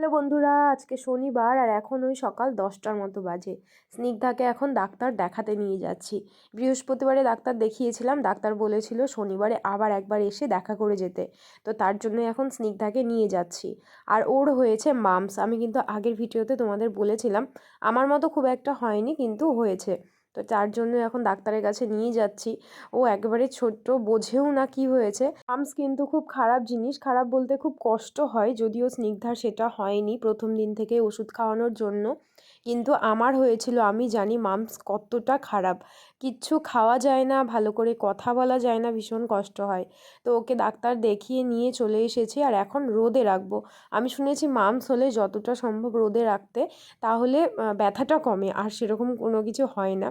Hello বন্ধুরা, আজকে শনিবার আর এখন ওই সকাল 10টার মতো বাজে। স্নিগ্ধাকে এখন ডাক্তার দেখাতে নিয়ে যাচ্ছি। বৃহস্পতিবারে ডাক্তার দেখিয়েছিলাম, ডাক্তার বলেছিল শনিবারে আবার একবার এসে দেখা করে যেতে। তো তার জন্য এখন স্নিগ্ধাকে নিয়ে যাচ্ছি। আর ওর হয়েছে মাম্পস। আমি কিন্তু আগের ভিডিওতে তোমাদের বলেছিলাম আমার মতো খুব একটা হয়নি, কিন্তু হয়েছে। তো তার জন্য এখন ডাক্তারের কাছে নিয়ে যাচ্ছি। ও একেবারে ছোট্ট, বোঝেও না কি হয়েছে। মাম্পস কিন্তু খুব খারাপ জিনিস, খারাপ বলতে খুব কষ্ট হয়, যদিও স্নিগ্ধার সেটা হয়নি প্রথম দিন থেকে ওষুধ খাওয়ানোর জন্য। কিন্তু আমার হয়েছিল, আমি জানি মাম্পস কতটা খারাপ। কিচ্ছু খাওয়া যায় না, ভালো করে কথা বলা যায় না, ভীষণ কষ্ট হয়। তো ওকে ডাক্তার দেখিয়ে নিয়ে চলে এসেছি আর এখন রোদে রাখবো। আমি শুনেছি মাম্পস হলে যতটা সম্ভব রোদে রাখতে, তাহলে ব্যথাটা কমে আর সেরকম কোনো কিছু হয় না।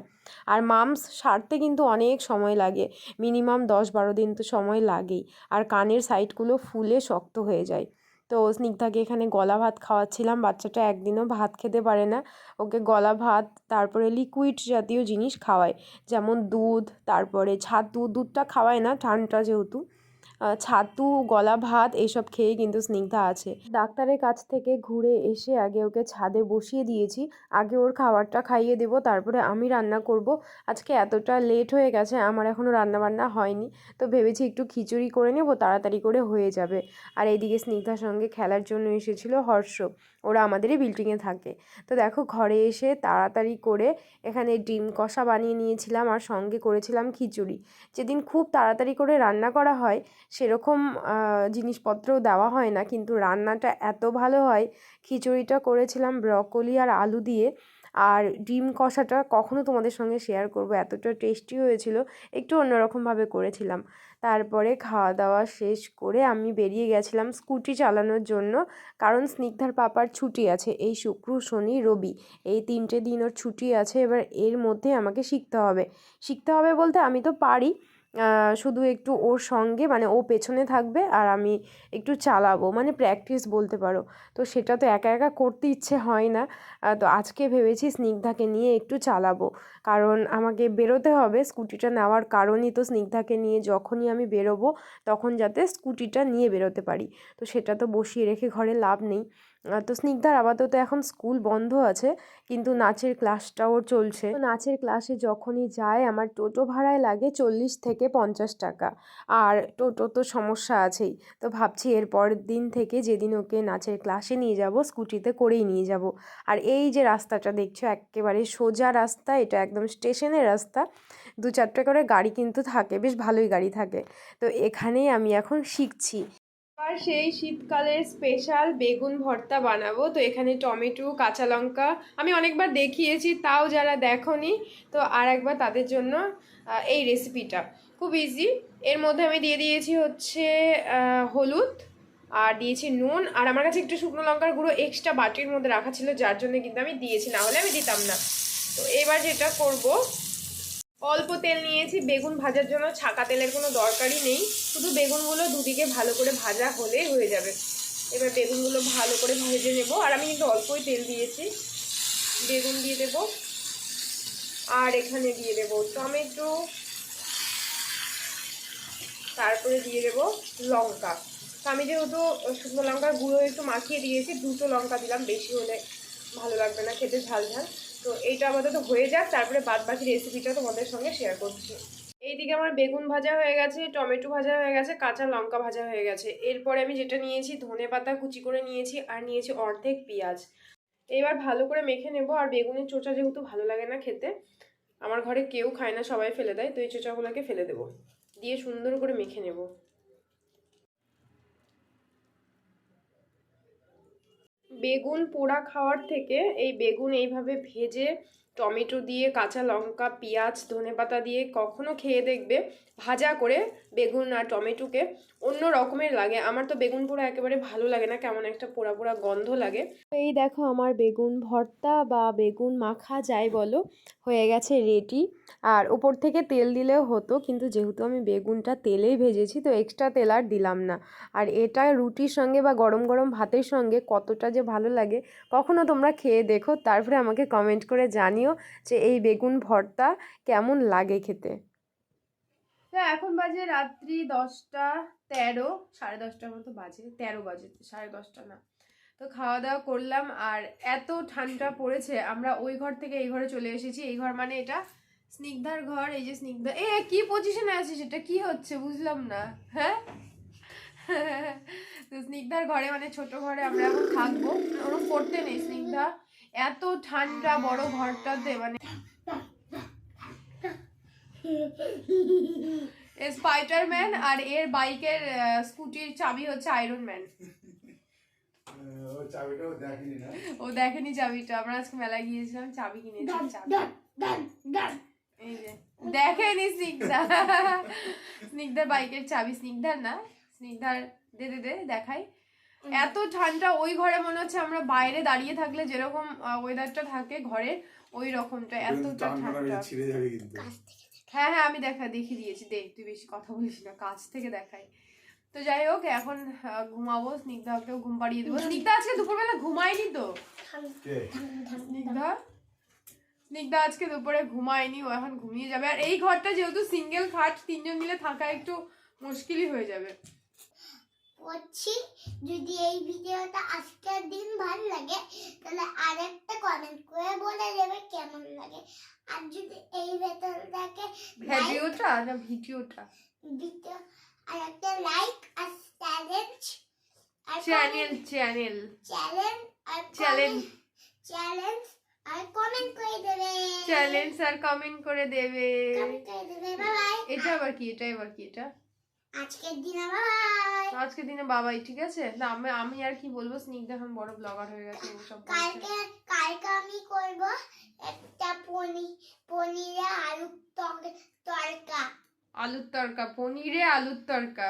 আর মাম্পস সারতে কিন্তু অনেক সময় লাগে, মিনিমাম 10-12 দিন তো সময় লাগেই। আর কানের সাইডগুলো ফুলে শক্ত হয়ে যায়। তো স্নিগ্ধাকে এখানে গলা ভাত খাওয়াচ্ছিলাম। বাচ্চাটা একদিনও ভাত খেতে পারে না, ওকে গলা ভাত তারপরে লিকুইড জাতীয় জিনিস খাওয়ায়, যেমন দুধ, তারপরে ছাতু। দুধটা খাওয়ায় না, ঠান্ডা যেহেতু। ছাতু, গলা ভাত এইসব খেয়ে কিন্তু স্নিগ্ধা আছে। ডাক্তারের কাছ থেকে ঘুরে এসে আগে ওকে ছাদে বসিয়ে দিয়েছি। আগে ওর খাবারটা খাইয়ে দেবো, তারপরে আমি রান্না করব। আজকে এতটা লেট হয়ে গেছে, আমার এখনও রান্নাবান্না হয়নি। তো ভেবেছি একটু খিচুড়ি করে নেব, তাড়াতাড়ি করে হয়ে যাবে। আর এইদিকে স্নিগ্ধার সঙ্গে খেলার জন্য এসেছিল হর্ষ। ওরা আমাদেরই বিল্ডিংয়ে থাকে। তো দেখো, ঘরে এসে তাড়াতাড়ি করে এখানে ডিম কষা বানিয়ে নিয়েছিলাম আর সঙ্গে করেছিলাম খিচুড়ি। যেদিন খুব তাড়াতাড়ি করে রান্না করা হয় সেরকম জিনিসপত্রও দেওয়া হয় না, কিন্তু রান্নাটা এত ভালো হয়। খিচুড়িটা করেছিলাম ব্রকোলি আর আলু দিয়ে। আর ডিম কষাটা কখনো তোমাদের সঙ্গে শেয়ার করব, এতটা টেস্টি হয়েছিল। একটু অন্যরকমভাবে করেছিলাম। তারপরে খাওয়া দাওয়া শেষ করে আমি বেরিয়ে গেছিলাম স্কুটি চালানোর জন্য, কারণ স্নিগ্ধার পাপার ছুটি আছে এই শুক্র, শনি, রবি। এই 3টে দিন ওর ছুটি আছে। এবার এর মধ্যে আমাকে শিখতে হবে। শিখতে হবে বলতে আমি তো পারি, শুধু একটু ওর সঙ্গে, মানে ও পেছনে থাকবে আর আমি একটু চালাবো, মানে প্র্যাকটিস বলতে পারো। তো সেটা তো একা একা করতে ইচ্ছে হয় না। তো আজকে ভেবেছি স্নিগ্ধাকে নিয়ে একটু চালাবো, কারণ আমাকে বেরোতে হবে। স্কুটিটা নেওয়ার কারণই তো স্নিগ্ধাকে নিয়ে যখনই আমি বেরোবো তখন যাতে স্কুটিটা নিয়ে বেরোতে পারি। তো সেটা তো বসিয়ে রেখে ঘরে লাভ নেই। তো স্নিগ্ধার আপাতত এখন স্কুল বন্ধ আছে, কিন্তু নাচের ক্লাসটাও চলছে। তো নাচের ক্লাসে যখনই যায় আমার টোটো ভাড়ায় লাগে 40 থেকে 50 টাকা। আর টোটো তো সমস্যা আছেই। তো ভাবছি এর পরের দিন থেকে, যেদিন ওকে নাচের ক্লাসে নিয়ে যাব, স্কুটিতে করেই নিয়ে যাব। আর এই যে রাস্তাটা দেখছো, একেবারে সোজা রাস্তা, এটা একদম স্টেশনের রাস্তা। 2-4টে করে গাড়ি কিন্তু থাকে, বেশ ভালোই গাড়ি থাকে। তো এখানেই আমি এখন শিখছি। আর সেই শীতকালের স্পেশাল বেগুন ভর্তা বানাবো। তো এখানে টমেটো, কাঁচা লঙ্কা আমি অনেকবার দেখিয়েছি, তাও যারা দেখোনি তো আর একবার তাদের জন্য এই রেসিপিটা খুব ইজি। এর মধ্যে আমি দিয়ে দিয়েছি হচ্ছে হলুদ, আর দিয়েছি নুন, আর আমার কাছে একটু শুকনো লঙ্কার গুঁড়ো এক্সট্রা বাটির মধ্যে রাখা ছিল, যার জন্য কিন্তু আমি দিয়েছি, না হলে আমি দিতাম না। তো এবার যেটা করব, অল্প তেল নিয়েছি বেগুন ভাজার জন্য, ছাকা তেলের কোনো দরকারই নেই। শুধু বেগুনগুলো দুদিকে ভালো করে ভাজা হলেই হয়ে যাবে। এবার বেগুনগুলো ভালো করে ভেজে নেব, আর আমি কিন্তু অল্পই তেল দিয়েছি। বেগুন দিয়ে দেব, আর এখানে দিয়ে দেব টমেটো, তারপরে দিয়ে দেব লঙ্কা। তো আমি যেহেতু শুকনো লঙ্কার গুঁড়ো একটু মাখিয়ে দিয়েছি, 2টো লঙ্কা দিলাম, বেশি হলে ভালো লাগবে না খেতে, ঝাল ঝাল। তো এইটা আপাতত হয়ে যাক, তারপরে বাদ বাকি রেসিপিটা তোমাদের সঙ্গে শেয়ার করছি। এইদিকে আমার বেগুন ভাজা হয়ে গেছে, টমেটো ভাজা হয়ে গেছে, কাঁচা লঙ্কা ভাজা হয়ে গেছে। এরপরে আমি যেটা নিয়েছি, ধনেপাতা কুচি করে নিয়েছি, আর নিয়েছি অর্ধেক পেঁয়াজ। এবার ভালো করে মেখে নেব। আর বেগুনের চোচা যেহেতু ভালো লাগে না খেতে, আমার ঘরে কেউ খায় না, সবাই ফেলে দেয়, তো এই চোচাগুলোকে ফেলে দেবো, দিয়ে সুন্দর করে মেখে নেব। বেগুন পোড়া খাওয়ার থেকে এই বেগুন এইভাবে ভেজে টমেটো দিয়ে, কাঁচা লঙ্কা, পেঁয়াজ, ধনেপাতা দিয়ে কখনো খেয়ে দেখবে, ভাজা করে বেগুন আর টমেটোকে, অন্য রকমের লাগে। আমার তো বেগুন পোড়া একেবারে ভালো লাগে না, কেমন একটা পোড়া পোড়া গন্ধ লাগে। এই দেখো, আমার বেগুন ভর্তা বা বেগুন মাখা যাই বলো, হয়ে গেছে রেডি। আর ওপর থেকে তেল দিলেও হতো, কিন্তু যেহেতু আমি বেগুনটা তেলেই ভেজেছি, তো এক্সট্রা তেল আর দিলাম না। আর এটা রুটির সঙ্গে বা গরম গরম ভাতের সঙ্গে কতটা যে ভালো লাগে, কখনো তোমরা খেয়ে দেখো, তারপরে আমাকে কমেন্ট করে জানিও যে এই বেগুন ভর্তা কেমন লাগে খেতে। তো এখন বাজে রাত্রি 10টা 13, 10:30 মতো বাজে, 13 বাজে, 10:30 না। তো খাওয়া দাওয়া করলাম, আর এত ঠান্ডা পড়েছে, আমরা ওই ঘর থেকে এই ঘরে চলে এসেছি। এই ঘর মানে এটা স্নিগ্ধার ঘর। এই যে স্নিগ্ধা, কি পজিশনে আছে, সেটা কি হচ্ছে বুঝলাম না। হ্যাঁ, তো স্নিগ্ধার ঘরে মানে ছোট ঘরে আমরা এখন থাকবো। ওরকম করতে নেই স্নিগ্ধা, এত ঠান্ডা বড় ঘরটাতে, মানে স্পাইডারম্যান আর এর বাইকের স্কুটির চাবি হচ্ছে আয়রন ম্যান। ও দেখেনি চাবিটা, আমরা আজকে মেলায় গিয়েছিলাম, চাবি কিনেছি। এই যে দেখেনি স্নিগ্ধা, স্নিগ্ধার বাইকের চাবি, স্নিগ্ধার না, স্নিগ্ধার দে দে দে দেখাই। এত ঠান্ডা, ওই ঘরে মনে হচ্ছে আমরা বাইরে দাঁড়িয়ে থাকলে যেরকম ওয়েদারটা থাকে ঘরে, ওই রকমটা, এতটা ঠান্ডা। হ্যাঁ হ্যাঁ, আমি দেখিয়ে দিয়েছি, দেখ তুই বেশি কথা বলিস না, কাছ থেকে দেখাই। তো যাই হোক, এখন ঘুমাবো, স্নিগ্ধাকেও ঘুম পাড়িয়ে দেবো। স্নিগ্ধা আজকে দুপুরবেলা ঘুমায়নি তো, স্নিগ্ধা আজকে দুপুরে ঘুমায়নি, ও এখন ঘুমিয়ে যাবে। আর এই ঘরটা যেহেতু সিঙ্গেল খাট, তিনজন মিলে থাকা একটু মুশকিলই হয়ে যাবে। যদি এই ভিডিওটা আজকের দিন ভালো লাগে তাহলে আরেকটা কমেন্ট করে বলে দেবে কেমন লাগে। আর যদি এই ভিডিওটাকে ভিডিওটা না ভিডিওটা ভিডিও আর একটা লাইক আর চ্যালেঞ্জ আর কমেন্ট করে দেবে, চ্যালেঞ্জ আর কমেন্ট করে দেবে। Bye bye. এটা আবার কি, এটা আজকের দিনে বাবাই, ঠিক আছে না, আমি আর কি বলবো, স্নিগ্ধা এখন বড় ব্লগার হয়ে গেছে। কালকে আমি করব একটা পনিরে আলুর তরকা, পনিরে আলুর তরকা।